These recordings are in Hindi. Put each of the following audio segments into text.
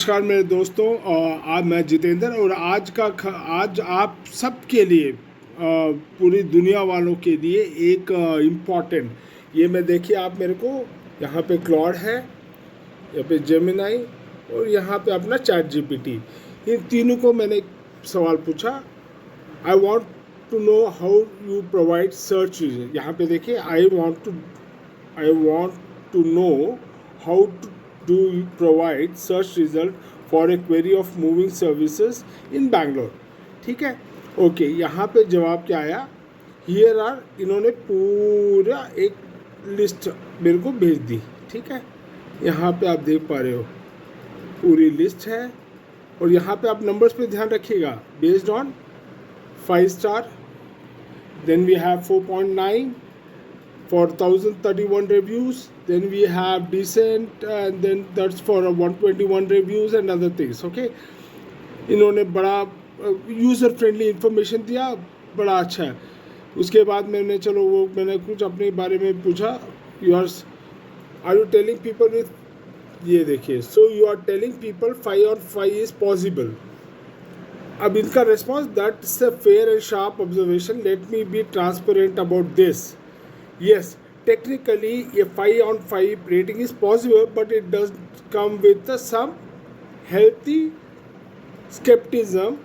नमस्कार मेरे दोस्तों। आज मैं जितेंद्र और आज आप सब के लिए पूरी दुनिया वालों के लिए एक इम्पॉर्टेंट ये मैं देखिए आप मेरे को यहाँ पे क्लॉड है, यहाँ पे जेमिनाई और यहाँ पे अपना चैट जीपीटी, इन तीनों को मैंने एक सवाल पूछा। I want to know how you provide search reason. यहाँ पे देखिए I want to know how do you provide search result for a query of moving services in Bangalore। ठीक है, ओके। यहाँ पे जवाब क्या आया, हियर आर, इन्होंने पूरा एक लिस्ट मेरे को भेज दी। ठीक है, यहाँ पे आप देख पा रहे हो पूरी लिस्ट है और यहाँ पे आप नंबर्स पे ध्यान रखिएगा। Based on 5 star, then we have 4.9 for 1031 reviews, then we have decent, and then that's for 121 reviews and other things। okay, इन्होंने बड़ा यूज़र फ्रेंडली इंफॉर्मेशन दिया, बड़ा अच्छा है। उसके बाद मैंने मैंने कुछ अपने बारे में पूछा। Yours are you telling people with, ये देखिए, so you are telling people 5 on 5 is possible. अब इनका response, that's a fair and sharp observation, let me be transparent about this. Yes, technically a 5 on 5 rating is possible, but it does come with some healthy skepticism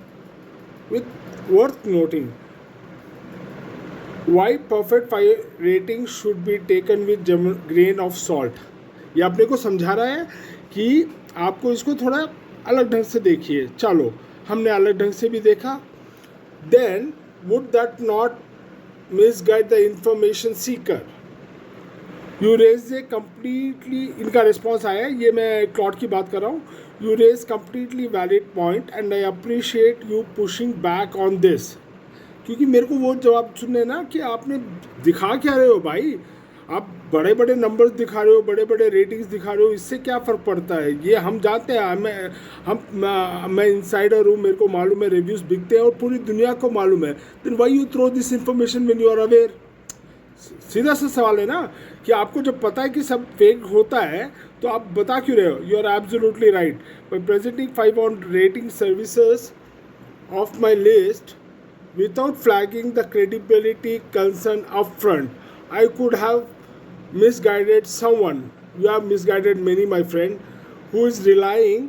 with worth noting. Why perfect 5 rating should be taken with grain of salt। ये अपने को समझा रहा है कि आपको इसको थोड़ा अलग ढंग से देखिए। चलो, हमने अलग ढंग से भी देखा। Then would that not misguide the information seeker? You raise a completely, इनका रिस्पॉन्स आया, ये मैं क्लॉड की बात कर रहा हूँ। You raise completely valid point and I appreciate you pushing back on this। क्योंकि मेरे को वो जवाब सुनने ना कि आपने दिखा क्या रहे हो भाई, आप बड़े बड़े नंबर्स दिखा रहे हो, बड़े बड़े रेटिंग्स दिखा रहे हो, इससे क्या फ़र्क पड़ता है? ये हम जानते हैं, मैं इनसाइडर हूँ, मेरे को मालूम है रिव्यूज़ बिकते हैं और पूरी दुनिया को मालूम है। Then why you throw this information when you are aware. सीधा सा सवाल है ना कि आपको जब पता है कि सब फेक होता है तो आप बता क्यों रहे हो? You are absolutely right. By presenting 5 on rating services of my list without flagging the credibility concern upfront, I could have misguided someone. You have misguided many, my friend, who is relying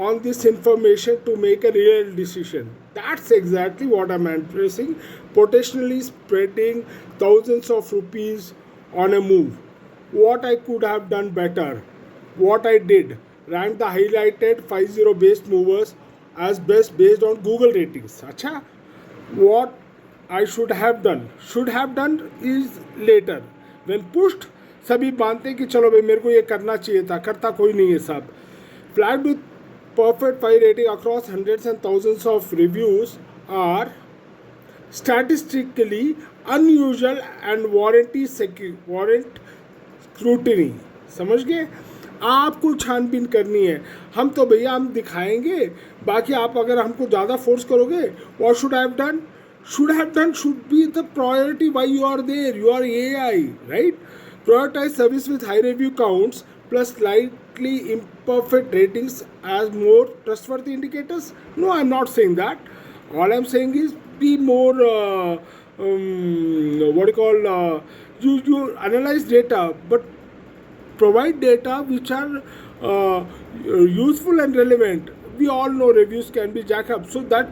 on this information to make a real decision. That's exactly what I'm addressing. Potentially spreading thousands of rupees on a move. What I could have done better. What I did, rank the highlighted 50 based movers as best based on Google ratings. Acha? What I should have done is later when pushed। सभी मानते हैं कि चलो भाई मेरे को ये करना चाहिए था, करता कोई नहीं है साहब। Flagged with perfect 5 rating across hundreds and thousands of reviews are statistically unusual and warrant scrutiny। समझ गए? आपको छानबीन करनी है। हम तो भैया हम दिखाएंगे, बाकी आप अगर हमको ज़्यादा फोर्स करोगे, what should I have done? Should be the priority why you are there. You are AI, right? Prioritize service with high review counts plus slightly imperfect ratings as more trustworthy indicators. No, I'm not saying that. All I'm saying is be more, you analyze data, but provide data which are useful and relevant. We all know reviews can be jacked up, so that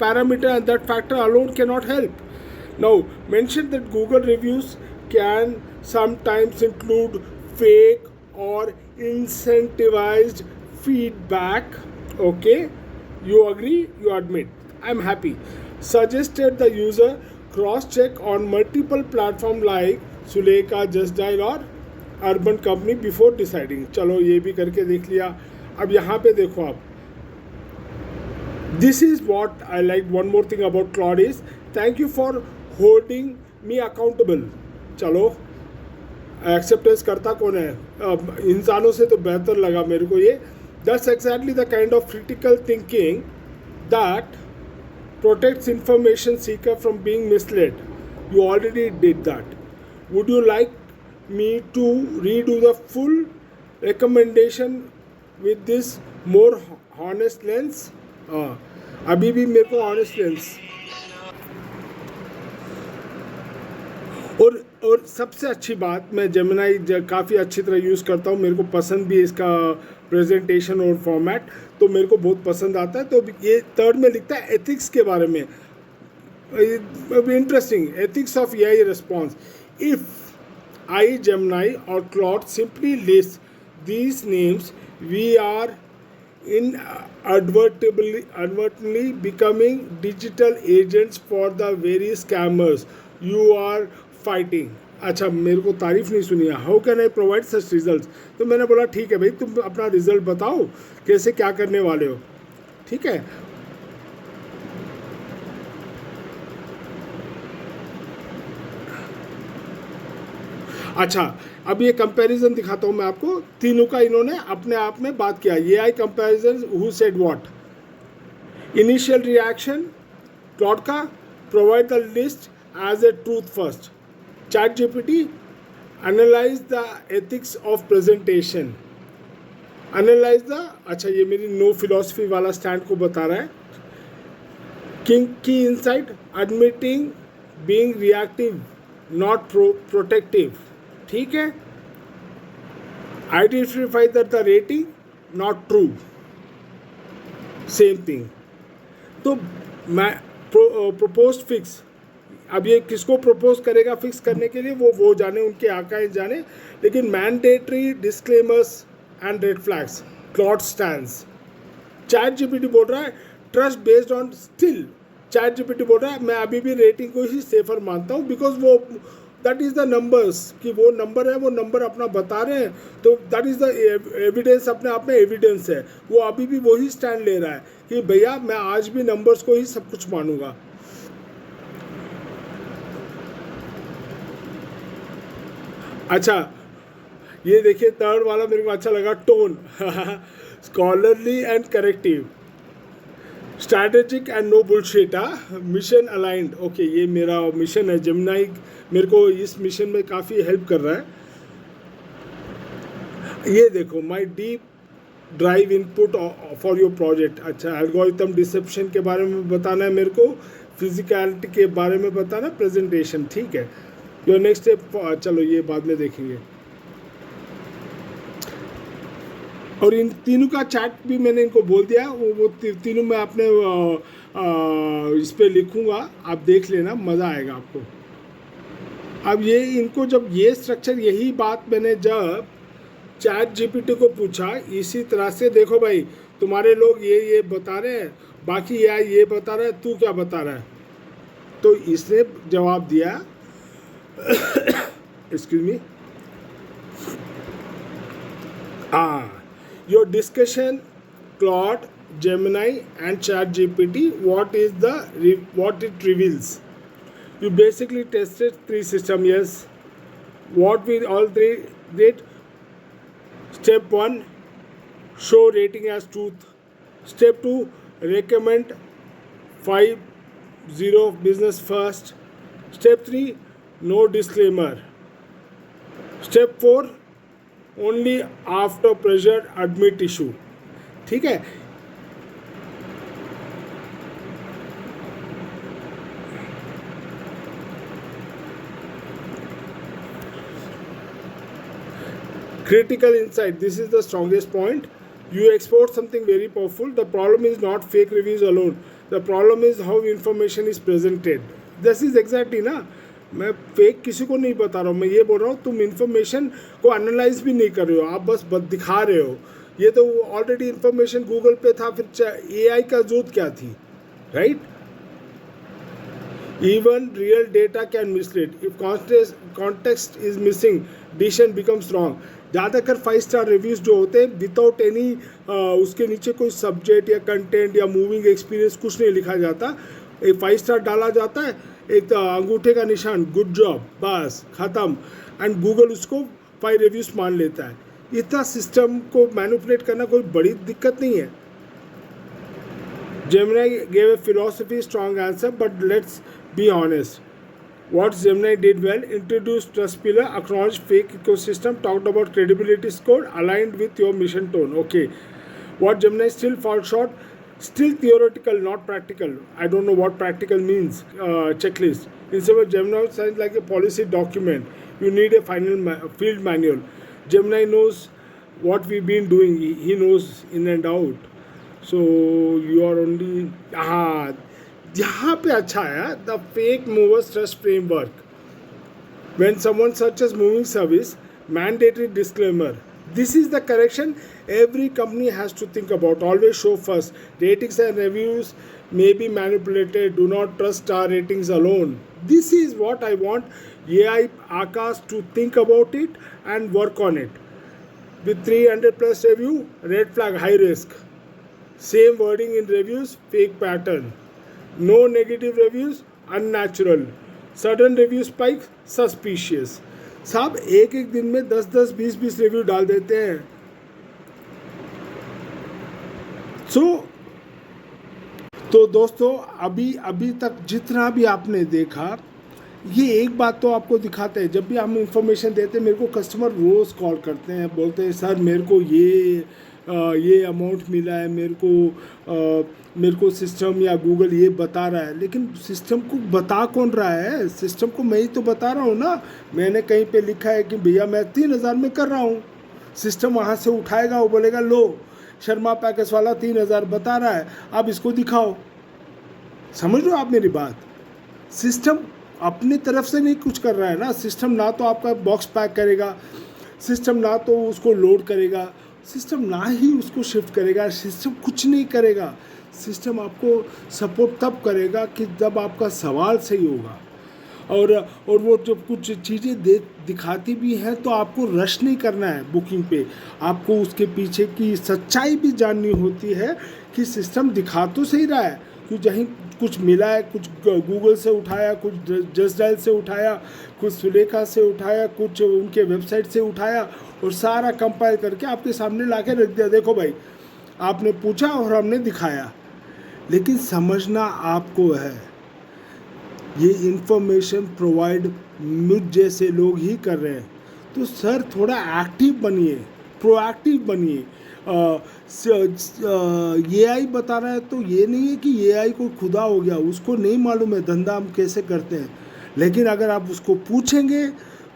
parameter and that factor alone cannot help. Now, mention that Google reviews can sometimes include fake or incentivized feedback. Okay, you agree, you admit. I'm happy. Suggested the user cross-check on multiple platforms like Suleika, Just Dial or urban company before deciding. चलो ये भी करके देख लिया। अब यहाँ पे देखो आप, this is what I like. One more thing about Claude is thank you for holding me accountable. चलो, एक्सेप्टेंस करता कौन है? इंसानों से तो बेहतर लगा मेरे को ये। That's exactly the kind of critical thinking that protects information Sikar from being misled. You already did that. Would you like me to redo the full recommendation with this more honest lens, अभी भी मेरे को हॉनेस्ट लेंस। और सबसे अच्छी बात, मैं जेमिनाई काफ़ी अच्छी तरह यूज़ करता हूँ, मेरे को पसंद भी है इसका प्रेजेंटेशन और फॉर्मेट, तो मेरे को बहुत पसंद आता है। तो ये थर्ड में लिखता है एथिक्स के बारे में, interesting, ethics of AI response. If I Gemini और Claude simply list these names, we are inadvertently becoming digital agents for the very scammers you are fighting. अच्छा, मेरे को तारीफ नहीं सुनी है, how can I provide such result. तो मैंने बोला ठीक है भाई, तुम अपना रिजल्ट बताओ, कैसे क्या करने वाले हो, ठीक है। अच्छा, अब ये कंपैरिजन दिखाता हूँ मैं आपको, तीनों का इन्होंने अपने आप में बात किया। ये आई comparison, who said what, initial reaction Claude का, provide the list as a truth first. ChatGPT, analyse the ethics of presentation, analyse the, अच्छा ये मेरी नो फिलॉसफी वाला स्टैंड को बता रहा है। किंग की insight, admitting being reactive not protective, ठीक है। Identify that the rating not true, same thing. तो मैं प्रपोज फिक्स, अब ये किसको प्रपोज करेगा फिक्स करने के लिए, वो जाने, उनके आकाएं जाने। लेकिन mandatory disclaimers and red flags, Claude stands. Chat GPT बोल रहा है trust based on, still chat GPT बोल रहा है मैं अभी भी रेटिंग को ही सेफर मानता हूँ, बिकॉज वो दैट इज़ द नंबर्स, कि वो नंबर है, वो नंबर अपना बता रहे हैं, तो दैट इज़ द एविडेंस, अपने आप में एविडेंस है। वो अभी भी वही स्टैंड ले रहा है कि भैया मैं आज भी नंबर्स को ही सब कुछ मानूंगा। अच्छा, ये देखिए थर्ड वाला मेरे को अच्छा लगा, tone scholarly and corrective, strategic and no bullshit, mission aligned. Okay, ये मेरा मिशन है, जेमिनाई मेरे को इस मिशन में काफ़ी हेल्प कर रहा है। ये देखो, my deep drive input for your project. अच्छा, एल्गोरिथम डिसेप्शन के बारे में बताना है मेरे को, फिजिकलिटी के बारे में बताना, प्रेजेंटेशन, ठीक है। योर नेक्स्ट स्टेप, चलो ये बाद में देखेंगे। और इन तीनों का चैट भी मैंने इनको बोल दिया, वो तीनों मैं अपने इस पर लिखूँगा, आप देख लेना, मज़ा आएगा आपको। अब ये इनको जब ये स्ट्रक्चर, यही बात मैंने जब चैट जीपीटी को पूछा इसी तरह से, देखो भाई तुम्हारे लोग ये बता रहे हैं, बाकी ये बता रहा है, तू क्या बता रहा है। तो इसने जवाब दिया excuse me, your discussion, Claude, Gemini and ChatGPT, what it reveals. You basically tested 3 systems, yes. What we all three did: step 1, show rating as truth. Step 2, recommend 5-0 business first. Step 3, no disclaimer. Step 4, only after pressure admit issue, ठीक है। Critical insight, this is the strongest point. You export something very powerful. The problem is not fake reviews alone, the problem is how information is presented. This is exactly ना, मैं फेक किसी को नहीं बता रहा हूँ, मैं ये बोल रहा हूँ तुम इन्फॉर्मेशन को एनालाइज भी नहीं कर रहे हो, आप बस दिखा रहे हो। ये तो ऑलरेडी इन्फॉर्मेशन गूगल पे था, फिर एआई का जरूरत क्या थी, right. Even real data can mislead if context is missing, decision becomes wrong. ज़्यादातर 5 स्टार रिव्यूज़ जो होते हैं विदाउट एनी उसके नीचे कोई सब्जेक्ट या कंटेंट या मूविंग एक्सपीरियंस कुछ नहीं लिखा जाता, एक 5 स्टार डाला जाता है, एक तो अंगूठे का निशान, गुड जॉब, बस ख़त्म, एंड गूगल उसको 5 रिव्यूज़ मान लेता है। इतना सिस्टम को मैनिपुलेट करना कोई बड़ी दिक्कत नहीं है। Gemini gave a philosophy strong answer, but let's be honest. What Gemini did well: introduced trust pillar, acknowledged fake ecosystem, talked about credibility score, aligned with your mission tone. Okay, What Gemini still falls short, still theoretical, not practical. I don't know what practical means. Checklist. Instead of Gemini sounds like a policy document. You need a field manual. Gemini knows what we've been doing. He knows in and out. So you are only यहाँ पे अच्छा है the fake movers trust framework. When someone searches moving service, mandatory disclaimer. This is the correction every company has to think about. Always show first. Ratings and reviews may be manipulated. Do not trust star ratings alone. This is what I want AI Akash to think about it and work on it. With 300 plus review, red flag, high risk. Same wording in reviews, fake pattern. No negative reviews, unnatural. Sudden review spike, suspicious. साहब एक एक दिन में 10-10, 20-20 रिव्यू डाल देते हैं. तो दोस्तों अभी तक जितना भी आपने देखा, ये एक बात तो आपको दिखाते हैं. जब भी हम इंफॉर्मेशन देते हैं, मेरे को कस्टमर रोज़ कॉल करते हैं, बोलते हैं सर मेरे को ये अमाउंट मिला है, मेरे को सिस्टम या गूगल ये बता रहा है. लेकिन सिस्टम को बता कौन रहा है? सिस्टम को मैं ही तो बता रहा हूँ ना. मैंने कहीं पे लिखा है कि भैया मैं 3,000 में कर रहा हूँ. सिस्टम वहाँ से उठाएगा, वो बोलेगा लो शर्मा पैकेज वाला 3,000 बता रहा है, अब इसको दिखाओ. समझ लो आप मेरी बात. सिस्टम अपनी तरफ से नहीं कुछ कर रहा है ना. सिस्टम ना तो आपका बॉक्स पैक करेगा, सिस्टम ना तो उसको लोड करेगा, सिस्टम ना ही उसको शिफ्ट करेगा, सिस्टम कुछ नहीं करेगा. सिस्टम आपको सपोर्ट तब करेगा कि जब आपका सवाल सही होगा. और वो जब कुछ चीज़ें दिखाती भी हैं तो आपको रश नहीं करना है बुकिंग पे. आपको उसके पीछे की सच्चाई भी जाननी होती है कि सिस्टम दिखा तो सही रहा है, कि जहीं कुछ मिला है, कुछ गूगल से उठाया, कुछ जस्ट डायल से उठाया, कुछ सुलेखा से उठाया, कुछ उनके वेबसाइट से उठाया और सारा कंपाइल करके आपके सामने ला के रख दिया. देखो भाई, आपने पूछा और हमने दिखाया. लेकिन समझना आपको है, ये इन्फॉर्मेशन प्रोवाइड मुझ जैसे लोग ही कर रहे हैं. तो सर थोड़ा एक्टिव बनिए, प्रोएक्टिव बनिए. AI बता रहा है तो ये नहीं है कि AI को खुदा हो गया, उसको नहीं मालूम है धंधा हम कैसे करते हैं. लेकिन अगर आप उसको पूछेंगे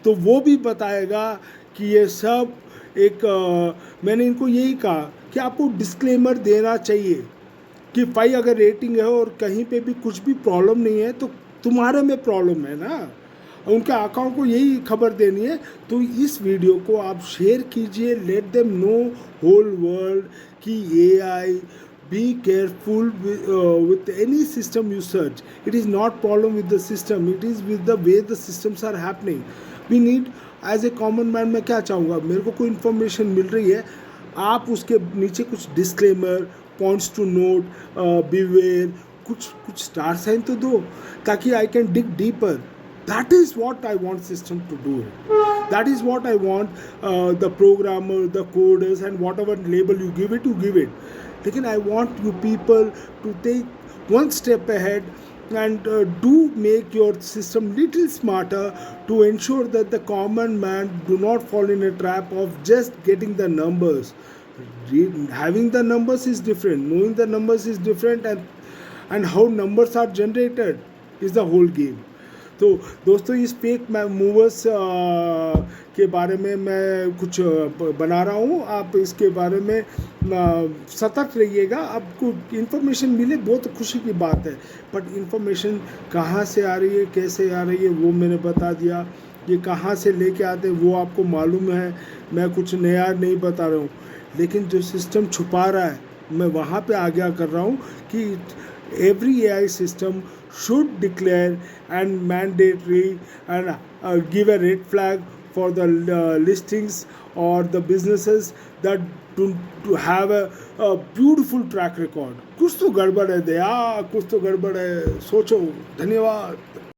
तो वो भी बताएगा कि ये सब मैंने इनको यही कहा कि आपको डिस्क्लेमर देना चाहिए कि भाई अगर रेटिंग है और कहीं पे भी कुछ भी प्रॉब्लम नहीं है तो तुम्हारे में प्रॉब्लम है ना. उनके अकाउंट को यही खबर देनी है. तो इस वीडियो को आप शेयर कीजिए. Let them know whole world कि AI be careful with any system you search. It is not problem with the system, it is with the way the systems are happening. We need as a common man, मैं क्या चाहूँगा, मेरे को कोई इन्फॉर्मेशन मिल रही है, आप उसके नीचे कुछ disclaimer, points to note, beware, कुछ स्टार साइन तो दो ताकि I can dig deeper. That is what I want system to do. That is what I want the programmer, the coders and whatever label you give it, लेकिन I want you people to take one step ahead and do make your system little smarter to ensure that the common man do not fall in a trap of just getting the numbers. Having the numbers is different, knowing the numbers is different, and how numbers are generated is the whole game. तो दोस्तों इस फेक मूवर्स के बारे में मैं कुछ बना रहा हूँ. आप इसके बारे में सतर्क रहिएगा. आपको इन्फॉर्मेशन मिले बहुत खुशी की बात है, बट इन्फॉर्मेशन कहाँ से आ रही है, कैसे आ रही है, वो मैंने बता दिया. ये कहाँ से लेके आते हैं वो आपको मालूम है. मैं कुछ नया नहीं बता रहा हूँ, लेकिन जो सिस्टम छुपा रहा है मैं वहाँ पे आज्ञा कर रहा हूँ कि every AI system should declare and mandatory and give a red flag for the listings or the businesses that to have a beautiful track record. कुछ तो गड़बड़ है दया, कुछ तो गड़बड़ है. सोचो. धन्यवाद.